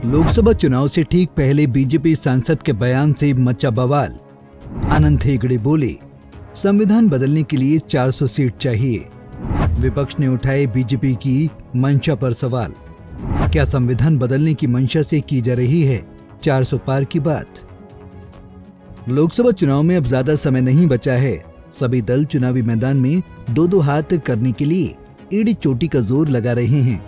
लोकसभा चुनाव से ठीक पहले बीजेपी सांसद के बयान से मचा बवाल। अनंत हेगड़े बोले, संविधान बदलने के लिए 400 सीट चाहिए। विपक्ष ने उठाए बीजेपी की मंशा पर सवाल। क्या संविधान बदलने की मंशा से की जा रही है 400 पार की बात? लोकसभा चुनाव में अब ज्यादा समय नहीं बचा है। सभी दल चुनावी मैदान में दो हाथ करने के लिए एड़ी चोटी का जोर लगा रहे हैं।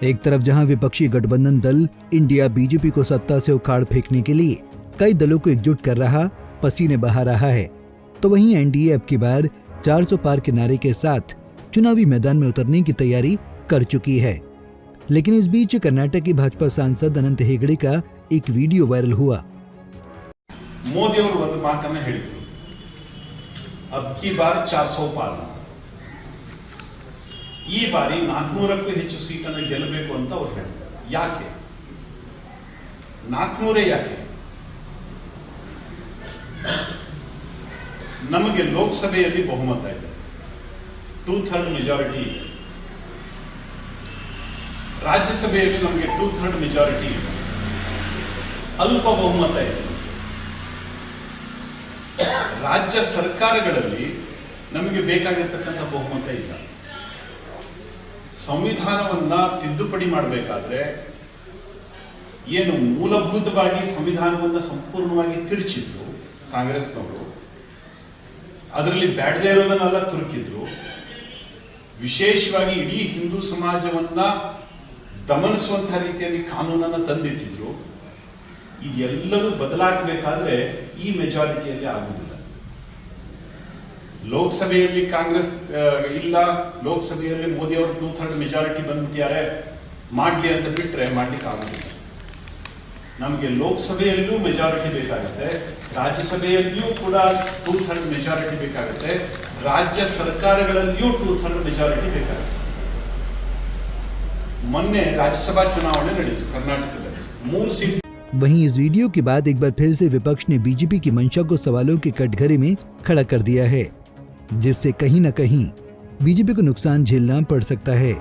एक तरफ जहां विपक्षी गठबंधन दल इंडिया बीजेपी को सत्ता से उखाड़ फेंकने के लिए कई दलों को एकजुट कर रहा, पसीने बहा रहा है, तो वहीं एनडीए अब की बार 400 पार के नारे के साथ चुनावी मैदान में उतरने की तैयारी कर चुकी है। लेकिन इस बीच कर्नाटक की भाजपा सांसद अनंत हेगड़े का एक वीडियो वायरल हुआ। ಮೋದಿ ಅವರು ಒಂದು ಮಾತನ್ನ ಹೇಳಿದ್ರು, अब की बार 400 पार, ಈ ಬಾರಿ 400ಕ್ಕೂ ಹೆಚ್ಚು ಸೀಟನ್ನು ಗೆಲ್ಲಬೇಕು ಅಂತ ಅವರು ಹೇಳಿದ್ದಾರೆ। ಯಾಕೆ 400 ಯಾಕೆ? ನಮಗೆ ಲೋಕಸಭೆಯಲ್ಲಿ ಬಹುಮತ ಇದೆ, 2/3 ಮೆಜಾರಿಟಿ ಇದೆ। ರಾಜ್ಯಸಭೆಯಲ್ಲಿ ನಮಗೆ 2/3 ಮೆಜಾರಿಟಿ ಇದೆ, ಅಲ್ಪ ಬಹುಮತ ಇದೆ। ರಾಜ್ಯ ಸರ್ಕಾರಗಳಲ್ಲಿ ನಮಗೆ ಬೇಕಾಗಿರತಕ್ಕಂಥ ಬಹುಮತ ಇಲ್ಲ। ಸಂವಿಧಾನವನ್ನ ತಿದ್ದುಪಡಿ ಮಾಡಬೇಕಾದ್ರೆ ಏನು ಮೂಲಭೂತವಾಗಿ ಸಂವಿಧಾನವನ್ನ ಸಂಪೂರ್ಣವಾಗಿ ತಿರುಚಿದ್ರು ಕಾಂಗ್ರೆಸ್ನವರು, ಅದರಲ್ಲಿ ಬ್ಯಾಡದೇ ಇರೋದನ್ನೆಲ್ಲ ತುರುಕಿದ್ರು, ವಿಶೇಷವಾಗಿ ಇಡೀ ಹಿಂದೂ ಸಮಾಜವನ್ನ ದಮನಿಸುವಂತಹ ರೀತಿಯಲ್ಲಿ ಕಾನೂನನ್ನು ತಂದಿಟ್ಟಿದ್ರು। ಇದೆಲ್ಲವೂ ಬದಲಾಗಬೇಕಾದ್ರೆ ಈ ಮೆಜಾರಿಟಿಯಲ್ಲಿ ಆಗುವುದಿಲ್ಲ। ಲೋಕಸಭೆಯಲ್ಲಿ ಕಾಂಗ್ರೆಸ್ ಇಲ್ಲ, ಲೋಕಸಭೆಯಲ್ಲಿ ಮೋದಿ ಅವರು 2/3 ಮೆಜಾರಿಟಿ ಬಂದಿದ್ದಾರೆ, ಮಾಡ್ಲಿ ಅಂತ ಬಿಟ್ರೆ ಮಾಡ್ಲಿಕ್ಕೆ ಆಗುದಿಲ್ಲ। ನಮಗೆ ಲೋಕಸಭೆಯಲ್ಲೂ ಮೆಜಾರಿಟಿ ಬೇಕಾಗುತ್ತೆ, ರಾಜ್ಯಸಭೆಯಲ್ಲಿಯೂ ಕೂಡ 2/3 ಮೆಜಾರಿಟಿ ಬೇಕಾಗುತ್ತೆ, ರಾಜ್ಯ ಸರ್ಕಾರಗಳಲ್ಲಿಯೂ 2/3 ಮೆಜಾರಿಟಿ ಬೇಕಾಗುತ್ತೆ। ಮೊನ್ನೆ ರಾಜ್ಯಸಭಾ ಚುನಾವಣೆ ನಡೆಯಿತು कर्नाटकದಲ್ಲಿ, 3 सीट। वहीं इस वीडियो के बाद एक बार फिर से विपक्ष ने बीजेपी की मंशा को सवालों के कटघरे में खड़ा कर दिया है, जिससे कहीं न कहीं बीजेपी को नुकसान झेलना पड़ सकता है।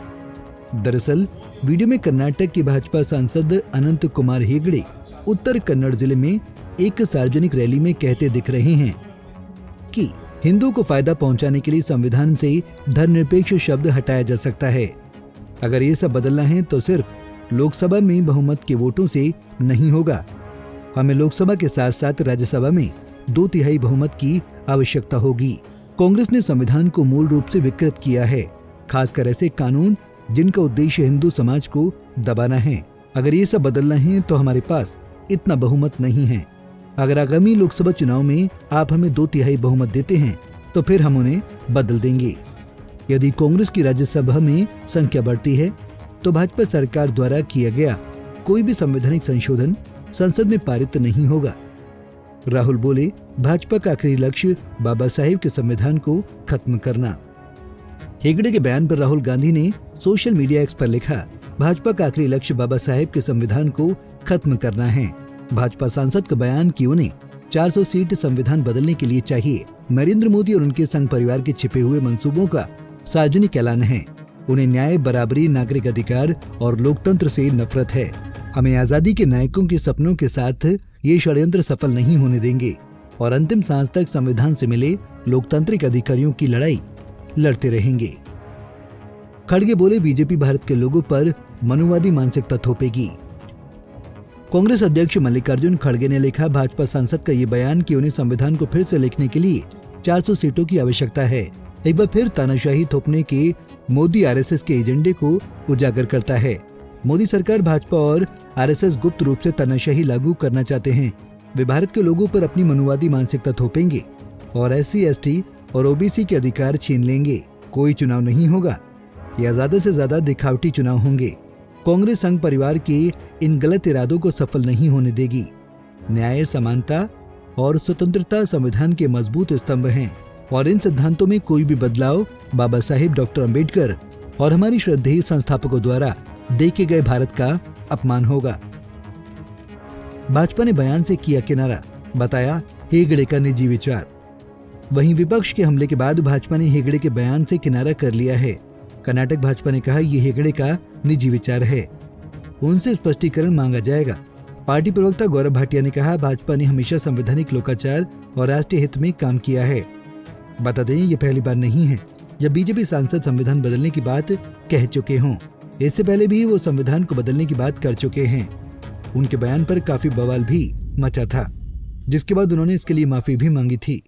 दरअसल वीडियो में कर्नाटक के भाजपा सांसद अनंत कुमार हेगड़े उत्तर कन्नड़ जिले में एक सार्वजनिक रैली में कहते दिख रहे हैं कि हिंदुओं को फायदा पहुंचाने के लिए संविधान से धर्मनिरपेक्ष शब्द हटाया जा सकता है। अगर ये सब बदलना है तो सिर्फ लोकसभा में बहुमत के वोटों से नहीं होगा, हमें लोकसभा के साथ साथ राज्यसभा में 2/3 बहुमत की आवश्यकता होगी। कांग्रेस ने संविधान को मूल रूप से विकृत किया है, खासकर ऐसे कानून जिनका उद्देश्य हिंदू समाज को दबाना है। अगर ये सब बदलना है तो हमारे पास इतना बहुमत नहीं है। अगर आगामी लोकसभा चुनाव में आप हमें 2/3 बहुमत देते हैं तो फिर हम उन्हें बदल देंगे। यदि कांग्रेस की राज्यसभा में संख्या बढ़ती है तो भाजपा सरकार द्वारा किया गया कोई भी संवैधानिक संशोधन संसद में पारित नहीं होगा। राहुल बोले, भाजपा का आखिरी लक्ष्य बाबा साहेब के संविधान को खत्म करना। हेगड़े के बयान पर राहुल गांधी ने सोशल मीडिया एक्स पर लिखा, भाजपा का आखिरी लक्ष्य बाबा साहेब के संविधान को खत्म करना है। भाजपा सांसद का बयान कि उन्हें 400 सीट संविधान बदलने के लिए चाहिए, नरेंद्र मोदी और उनके संघ परिवार के छिपे हुए मंसूबों का सार्वजनिक ऐलान है। उन्हें न्याय, बराबरी, नागरिक अधिकार और लोकतंत्र से नफरत है। हमें आजादी के नायकों के सपनों के साथ ये षड्यंत्र सफल नहीं होने देंगे और अंतिम सांस तक संविधान से मिले लोकतांत्रिक अधिकारियों की लड़ाई लड़ते रहेंगे। खड़गे बोले, बीजेपी भारत के लोगों पर मनुवादी मानसिकता थोपेगी। कांग्रेस अध्यक्ष मल्लिकार्जुन खड़गे ने लिखा, भाजपा सांसद का ये बयान कि उन्हें संविधान को फिर से लिखने के लिए 400 सीटों की आवश्यकता है, एक बार फिर तानाशाही थोपने के मोदी आरएसएस के एजेंडे को उजागर करता है। मोदी सरकार, भाजपा और आरएसएस गुप्त रूप से तानाशाही लागू करना चाहते हैं। वे भारत के लोगों पर अपनी मनुवादी मानसिकता थोपेंगे और SC, ST और OBC के अधिकार छीन लेंगे। कोई चुनाव नहीं होगा या ज्यादा से ज्यादा दिखावटी चुनाव होंगे। कांग्रेस संघ परिवार के इन गलत इरादों को सफल नहीं होने देगी। न्याय, समानता और स्वतंत्रता संविधान के मजबूत स्तंभ हैं और इन सिद्धांतों में कोई भी बदलाव बाबा साहेब डॉक्टर अंबेडकर और हमारी श्रद्धेय संस्थापकों द्वारा देखे गए भारत का अपमान होगा। भाजपा ने बयान से किया किनारा, बताया हेगड़े का निजी विचार। वहीं विपक्ष के हमले के बाद भाजपा ने हेगड़े के बयान से किनारा कर लिया है। कर्नाटक भाजपा ने कहा, यह हेगड़े का निजी विचार है। उनसे स्पष्टीकरण मांगा जाएगा। पार्टी प्रवक्ता गौरव भाटिया ने कहा, भाजपा ने हमेशा संवैधानिक लोकाचार और राष्ट्रीय हित में काम किया है। बता दें, ये पहली बार नहीं है जब बीजेपी सांसद संविधान बदलने की बात कह चुके हों। इससे पहले भी वो संविधान को बदलने की बात कर चुके हैं। उनके बयान पर काफी बवाल भी मचा था, जिसके बाद उन्होंने इसके लिए माफी भी मांगी थी।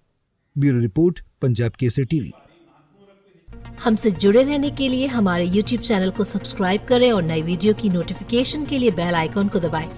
Bureau report, Punjab Kesari TV. हमसे जुड़े रहने के लिए हमारे YouTube चैनल को सब्सक्राइब करें और नई वीडियो की नोटिफिकेशन के लिए बेल आइकॉन को दबाएं।